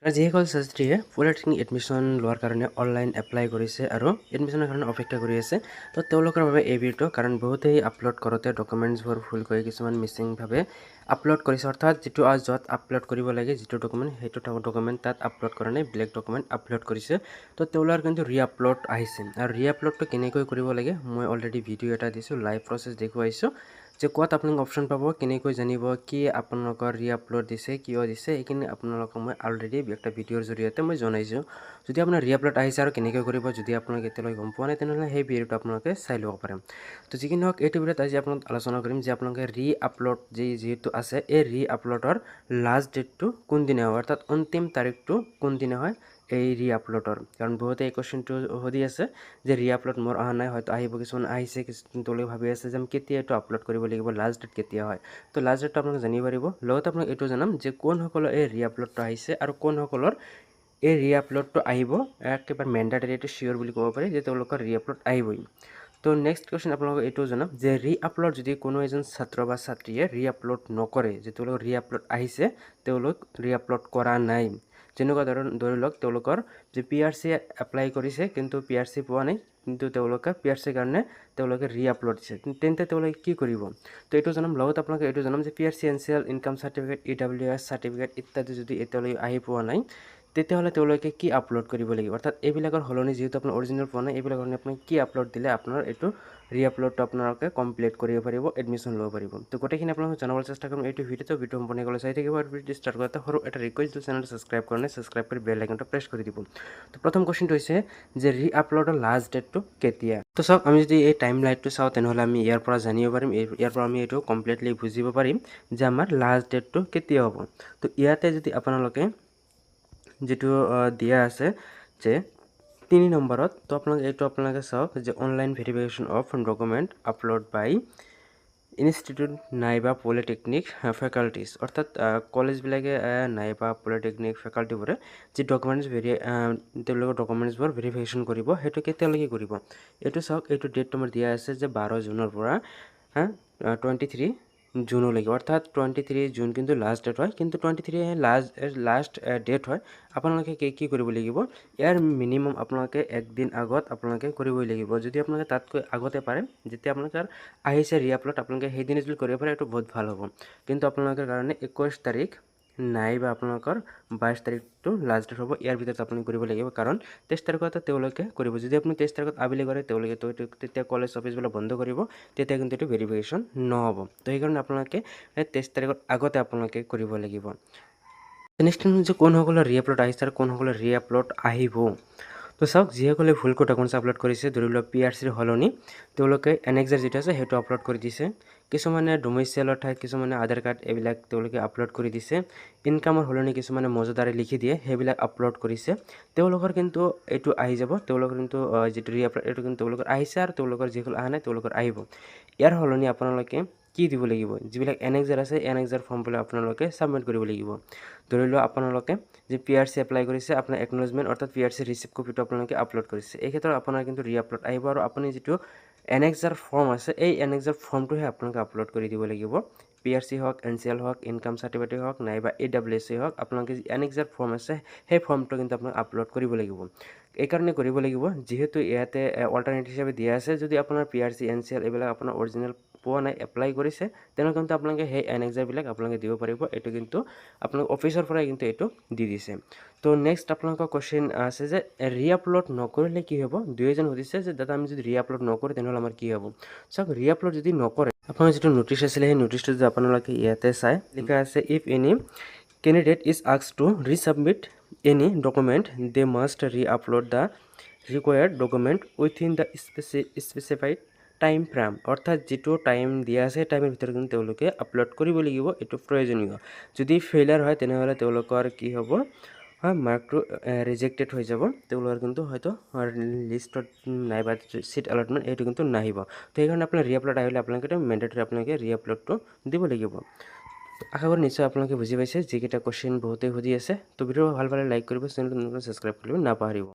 আৰু যিসকল ছাত্ৰীয়ে পলিটেকনিক এডমিশ্যন লোৱাৰ কাৰণে অনলাইন এপ্লাই কৰিছে আৰু এডমিশ্যনৰ কাৰণে অপেক্ষা কৰি আছে তো তেওঁলোকৰ বাবে এই ভিডিঅ'টো কাৰণ বহুতেই আপলোড কৰোঁতে ডকুমেণ্টছবোৰ ভুল কৰি কিছুমান মিচিংভাৱে আপলোড কৰিছে অৰ্থাৎ যিটো য'ত আপলোড কৰিব লাগে যিটো ডকুমেণ্ট সেইটো ডকুমেণ্ট তাত আপলোড কৰা নাই বেলেগ ডকুমেণ্ট আপলোড কৰিছে তো তেওঁলোকৰ কিন্তু ৰিআপলোড আহিছে আৰু ৰিআপলোডটো কেনেকৈ কৰিব লাগে মই অলৰেডি ভিডিঅ' এটা দিছোঁ লাইভ প্ৰচেছ দেখুৱাইছোঁ যে ক'ত আপোনালোকে অপশ্যন পাব কেনেকৈ জানিব কি আপোনালোকৰ ৰিআপলোড দিছে কিয় দিছে এইখিনি আপোনালোকক মই অলৰেডি একটা ভিডিঅ'ৰ জৰিয়তে মই জনাইছোঁ যদি আপোনাৰ ৰিআপলোড আহিছে আৰু কেনেকৈ কৰিব যদি আপোনালোকে এতিয়ালৈ গম পোৱা নাই তেনেহ'লে সেই ভিডিঅ'টো আপোনালোকে চাই ল'ব পাৰে তো যিখিনি হওক এইটো ভিডিঅ'ত আজি আপোনাক আলোচনা কৰিম যে আপোনালোকে ৰিআপলোড যিহেতু আছে এই ৰিআপলোডৰ লাষ্ট ডেটটো কোনদিনা হয় অৰ্থাৎ অন্তিম তাৰিখটো কোনদিনা হয় এই ৰিআপলোডৰ কাৰণ বহুতে এই কুৱেশ্যনটো সুধি আছে যে ৰিআপলোড মোৰ অহা নাই হয়তো আহিব কিছুমান আহিছে তেওঁলোকে ভাবি আছে যে আমি কেতিয়া এইটো আপলোড কৰিব লাগিব লাষ্ট ডেট কেতিয়া হয় তো লাষ্ট ডেটটো আপোনালোকে জানিব পাৰিব লগতে আপোনাক এইটো জনাম যে কোনসকলৰ এই ৰিআপলোডটো আহিছে আৰু কোনসকলৰ এই ৰিআপলোডটো আহিব একেবাৰে মেণ্ডাটৰী এইটো চিয়'ৰ বুলি ক'ব পাৰি যে তেওঁলোকৰ ৰিআপলোড আহিবই তো নেক্সট কুৱেশ্যন আপোনালোকক এইটো জনাম যে ৰিআপলোড যদি কোনো এজন ছাত্ৰ বা ছাত্ৰীয়ে ৰিআপলোড নকৰে যে তেওঁলোকৰ ৰিআপলোড আহিছে তেওঁলোক ৰিআপলোড কৰা নাই যেনেকুৱা ধৰি লওক তেওঁলোকৰ যে PRC এপ্লাই কৰিছে কিন্তু PRC পোৱা নাই কিন্তু তেওঁলোকে PRCৰ কাৰণে তেওঁলোকে ৰিআপলোড দিছে তেন্তে তেওঁলোকে কি কৰিব তো এইটো জনাম লগত আপোনালোকে এইটো জনাম যে PRC NCL income certificate EWS certificate ইত্যাদি যদি এতিয়ালৈ আহি পোৱা নাই তেতিয়াহ'লে তেওঁলোকে কি আপলোড কৰিব লাগিব অৰ্থাৎ এইবিলাকৰ সলনি যিহেতু আপোনাৰ অৰিজিনেল পোৱা নাই এইবিলাকৰ সলনি আপুনি কি আপলোড দিলে আপোনাৰ এইটো ৰিআপলোডটো আপোনালোকে কমপ্লিট কৰিব পাৰিব এডমিশ্যন ল'ব পাৰিব তো গোটেইখিনি আপোনালোকে জনাবলৈ চেষ্টা কৰিম এইটো ভিডিঅ'টো সম্পূৰ্ণকৈ চাই থাকিব আৰু ভিডিঅ' ষ্টাৰ্ট কৰোঁতে সৰু এটা ৰিকুৱেষ্ট চেনেলটো ছাবস্ক্ৰাইব কৰা নাই ছাবস্ক্ৰাইব কৰি বেল আইকনটো প্ৰেছ কৰি দিব তো প্ৰথম কুৱেশ্যনটো হৈছে যে ৰিআপলোডৰ লাষ্ট ডেটটো কেতিয়া তো চাওক আমি যদি এই টাইম লাইনটো চাওঁ তেনেহ'লে আমি ইয়াৰ পৰা জানিব পাৰিম ইয়াৰ পৰা আমি এইটো কমপ্লিটলি বুজিব পাৰিম যে আমাৰ লাষ্ট ডেটটো কেতিয়া হ'ব তো ইয়াতে যদি আপোনালোকে যেটো দিয়া আছে যে 3 নম্বৰত তো আপোনালোকে চাওক যে online verification of document upload by institute নাইবা পলিটেকনিক ফেকাল্টিজ অৰ্থাৎ কলেজবিলাকে নাইবা পলিটেকনিক ফেকাল্টিবোৰে যি ডকুমেণ্টছ তেওঁলোকৰ ডকুমেণ্টছবোৰ ভেৰিফিকেশ্যন কৰিব সেইটো কেতিয়ালৈকে কৰিব এইটো চাওক এইটো ডেট তোমাৰ দিয়া আছে যে 12 জুনৰ পৰা 23 জুনলৈকে অৰ্থাৎ 23 জুন কিন্তু লাষ্ট ডেট হয় কিন্তু 23 লাষ্ট ডেট হয় আপোনালোকে কি কৰিব লাগিব ইয়াৰ মিনিমাম আপোনালোকে একদিন আগত আপোনালোকে কৰিবই লাগিব যদি আপোনালোকে তাতকৈ আগতে পাৰে যেতিয়া আপোনালোকৰ আহিছে ৰিআপলোড আপোনালোকে সেইদিনে যদি কৰিব পাৰে এইটো বহুত ভাল হ'ব কিন্তু আপোনালোকৰ কাৰণে 21 তাৰিখ নাইবা আপোনালোকৰ 22 তাৰিখটো লাষ্ট ডেট হ'ব ইয়াৰ ভিতৰত আপুনি কৰিব লাগিব কাৰণ 23 তাৰিখত তেওঁলোকে কৰিব যদি আপুনি 23 তাৰিখত আবেলি কৰে তেওঁলোকে তেতিয়া কলেজ অফিচবিলাক বন্ধ কৰিব তেতিয়া কিন্তু এইটো ভেৰিফিকেশ্যন নহ'ব তো সেইকাৰণে আপোনালোকে 23 তাৰিখত আগতে আপোনালোকে কৰিব লাগিব নেক্সট যে কোনসকলৰ ৰিআপলোড আহিছে আৰু কোনসকলৰ ৰিআপলোড আহিব তো চাওক যিসকলে ভুলকৈ ডকুমেণ্টছ আপলোড কৰিছে ধৰি লওক PRCৰ সলনি তেওঁলোকে এনেক্সাৰ যিটো আছে সেইটো আপলোড কৰি দিছে কিছুমানে ডোমিচাইলৰ ঠাইত কিছুমানে আধাৰ কাৰ্ড এইবিলাক তেওঁলোকে আপলোড কৰি দিছে ইনকামৰ সলনি কিছুমানে মজুদাৰে লিখি দিয়ে সেইবিলাক আপলোড কৰিছে তেওঁলোকৰ কিন্তু এইটো আহি যাব তেওঁলোকৰ কিন্তু যিটো ৰিআপলোড এইটো কিন্তু তেওঁলোকৰ আহিছে আৰু তেওঁলোকৰ যিসকল অহা নাই তেওঁলোকৰ আহিব ইয়াৰ সলনি আপোনালোকে কি দিব লাগিব যিবিলাক এনেক্সাৰ আছে এনেক্সাৰ ফৰ্মবিলাক আপোনালোকে সাবমিট কৰিব লাগিব ধৰি লওক আপোনালোকে যে PRC এপ্লাই কৰিছে আপোনাৰ একনলেজমেণ্ট অৰ্থাৎ PRC ৰিচিপ্ট কপিটো আপোনালোকে আপলোড কৰিছে এই ক্ষেত্ৰত আপোনাৰ কিন্তু ৰিআপলোড আহিব আৰু আপুনি যিটো এনেক্সাৰ ফৰ্ম আছে এই এনেক্সাৰ ফৰ্মটোহে আপোনালোকে আপলোড কৰি দিব লাগিব PRC হওক NCL হওক ইনকাম চাৰ্টিফিকেট হওক নাইবা EWS হওক আপোনালোকে যি এনেক্সাৰ ফৰ্ম আছে সেই ফৰ্মটো কিন্তু আপোনাক আপলোড কৰিব লাগিব এইকাৰণে কৰিব লাগিব যিহেতু ইয়াতে অল্টাৰনেটিভ হিচাপে দিয়া আছে যদি আপোনাৰ PRC NCL এইবিলাক আপোনাৰ অৰিজিনেল পোৱা নাই এপ্লাই কৰিছে তেনেহ'লে কিন্তু আপোনালোকে সেই এনেক্সাৰবিলাক আপোনালোকে দিব পাৰিব এইটো কিন্তু আপোনালোক অফিচৰ পৰাই কিন্তু এইটো দি দিছে তো নেক্সট আপোনালোকৰ কুৱেশ্যন আছে যে ৰিআপলোড নকৰিলে কি হ'ব দুইজন সুধিছে যে দাদা আমি যদি ৰিআপলোড নকৰোঁ তেনেহ'লে আমাৰ কি হ'ব চাওক ৰিআপলোড যদি নকৰে আপোনাৰ যিটো ন'টিচ আছিলে সেই ন'টিচটো যদি আপোনালোকে ইয়াতে চাই লিখা আছে if any candidate is asked to resubmit any document they must re-upload the required document within the specified time frame অৰ্থাৎ যিটো টাইম দিয়া আছে টাইমৰ ভিতৰত কিন্তু তেওঁলোকে আপলোড কৰিব লাগিব এইটো প্ৰয়োজনীয় যদি ফেইলাৰ হয় তেনেহ'লে তেওঁলোকৰ কি হ'ব মাৰ্কটো ৰিজেক্টেড হৈ যাব তেওঁলোকৰ কিন্তু হয়তো লিষ্টত নাইবা চিট এলটমেণ্ট এইটো কিন্তু নাহিব তো সেইকাৰণে আপোনাৰ ৰিআপলোড আহিলে আপোনালোকে মেণ্ডেটৰী আপোনালোকে ৰিআপলোডটো দিব লাগিব আশা কৰো নিশ্চয় আপোনালোকে বুজি পাইছে যিকেইটা কুৱেশ্যন বহুতেই সুধি আছে তো ভিডিঅ' ভাল পালে লাইক কৰিব চেনেলটো ছাবস্ক্ৰাইব কৰিব নাপাহৰিব